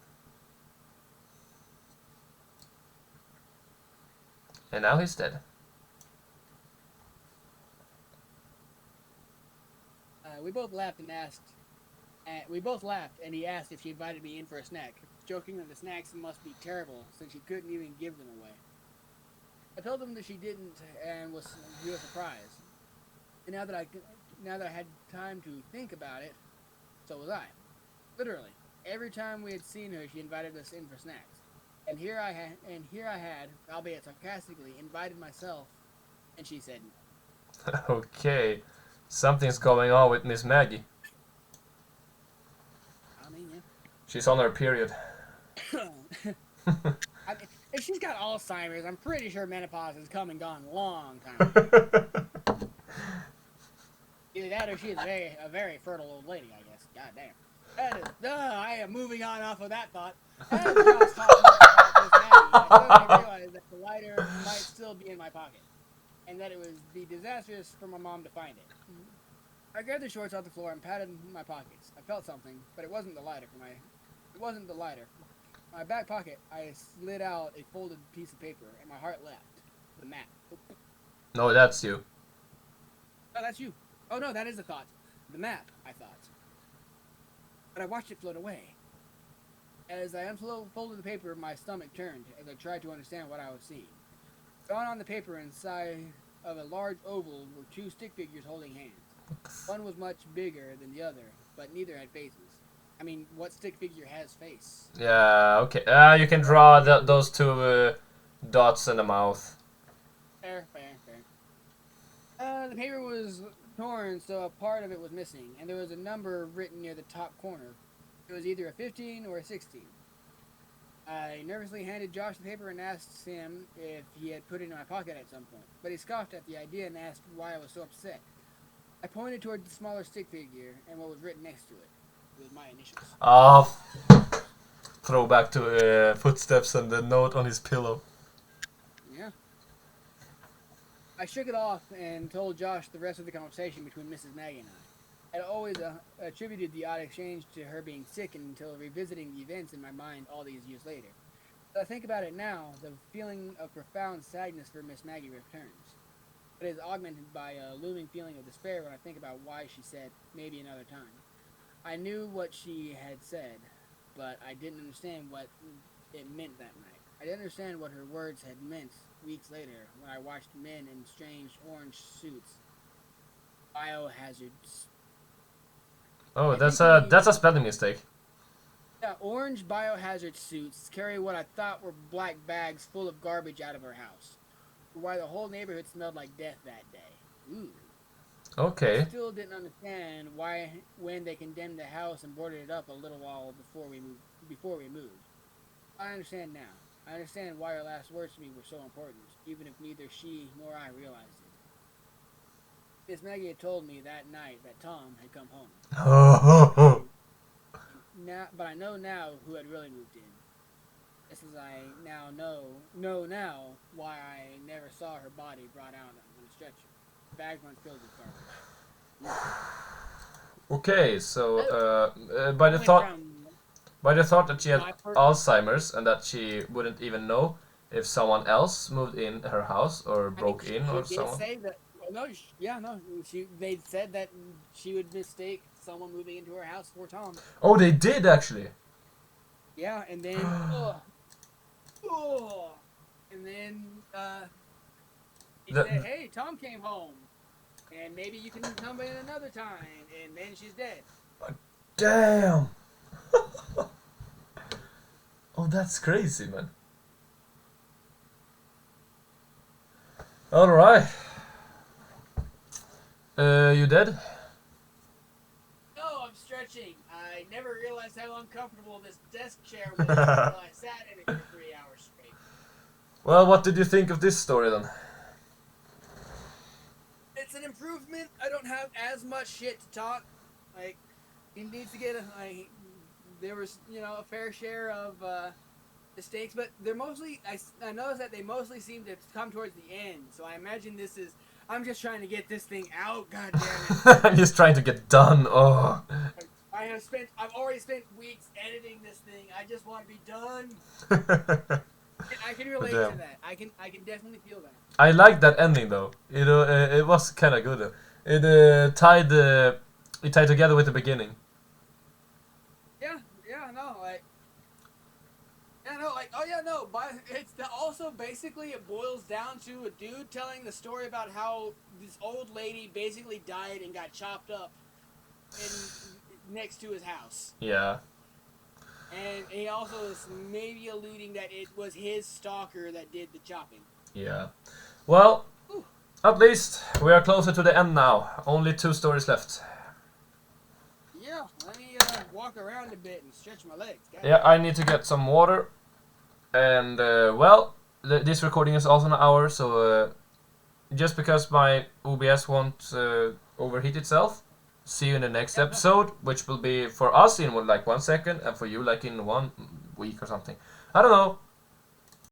And now he's dead. We both laughed and asked. We both laughed, and he asked if she invited me in for a snack, joking that the snacks must be terrible since she couldn't even give them away. I told him that she didn't, and was surprised. And now that I had time to think about it, so was I. Literally, every time we had seen her, she invited us in for snacks. And here I had, albeit sarcastically, invited myself, and she said no. Okay. Something's going on with Miss Maggie. I mean, yeah. She's on her period. I mean, if she's got Alzheimer's, I'm pretty sure menopause has come and gone a long time ago. Either that or she is a very fertile old lady, I guess. God damn. I am moving on off of that thought. As I was talking about this Maggie, I suddenly realized that the lighter might still be in my pocket, and that it would be disastrous for my mom to find it. I grabbed the shorts off the floor and patted my pockets. I felt something, but it wasn't the lighter. My back pocket, I slid out a folded piece of paper, and my heart leapt. The map. No, that's you. Oh, that's you. Oh no, that is the thought. The map, I thought. But I watched it float away. As I unfolded the paper, my stomach turned as I tried to understand what I was seeing. Drawn on the paper inside of a large oval were two stick figures holding hands. One was much bigger than the other, but neither had faces. I mean, what stick figure has face? Yeah, okay. You can draw those two dots in the mouth. Fair. The paper was torn, so a part of it was missing, and there was a number written near the top corner. It was either a 15 or a 16. I nervously handed Josh the paper and asked him if he had put it in my pocket at some point, but he scoffed at the idea and asked why I was so upset. I pointed toward the smaller stick figure and what was written next to it. It was my initials. Throwback to footsteps and the note on his pillow. Yeah. I shook it off and told Josh the rest of the conversation between Mrs. Maggie and I. I had always attributed the odd exchange to her being sick until revisiting the events in my mind all these years later. As I think about it now, the feeling of profound sadness for Miss Maggie returns. It is augmented by a looming feeling of despair when I think about why she said, maybe another time. I knew what she had said, but I didn't understand what it meant that night. I didn't understand what her words had meant weeks later when I watched men in strange orange suits. Biohazards. Oh, that's a spelling mistake. Yeah, orange biohazard suits carry what I thought were black bags full of garbage out of her house. Why the whole neighborhood smelled like death that day. Ooh. Okay. I still didn't understand why when they condemned the house and boarded it up a little while before we moved. I understand now. I understand why her last words to me were so important, even if neither she nor I realized it. Miss Maggie had told me that night that Tom had come home. But I know now who had really moved in. Just as I now know now why I never saw her body brought out on a stretcher. Bags weren't filled with garbage. Okay, so by the thought that she had Alzheimer's and that she wouldn't even know if someone else moved in her house or broke in or someone. Say that, no. They said that she would mistake someone moving into her house for Tom. Oh, they did actually. Yeah, and then and then he said, "Hey, Tom came home, and maybe you can come in another time." And then she's dead. Damn. Oh, that's crazy, man. All right. You dead? No, I'm stretching. I never realized how uncomfortable this desk chair was until I sat in it for 3 hours straight. Well, what did you think of this story then? It's an improvement. I don't have as much shit to talk. Like, he needs to get there was, a fair share of mistakes, but they're mostly, I noticed that they mostly seem to come towards the end, so I imagine this is, I'm just trying to get this thing out, god damn it. I'm just trying to get done. Oh. I've already spent weeks editing this thing. I just want to be done. I can relate to that. I can definitely feel that. I like that ending though. It was kind of good. It tied together with the beginning. But also basically it boils down to a dude telling the story about how this old lady basically died and got chopped up next to his house. Yeah. And he also is maybe alluding that it was his stalker that did the chopping. Yeah. Well, at least we are closer to the end now. Only 2 stories left. Yeah, let me walk around a bit and stretch my legs. Yeah, I need to get some water. And, this recording is also an hour, so just because my OBS won't overheat itself, see you in the next episode, which will be for us in like 1 second, and for you like in 1 week or something. I don't know.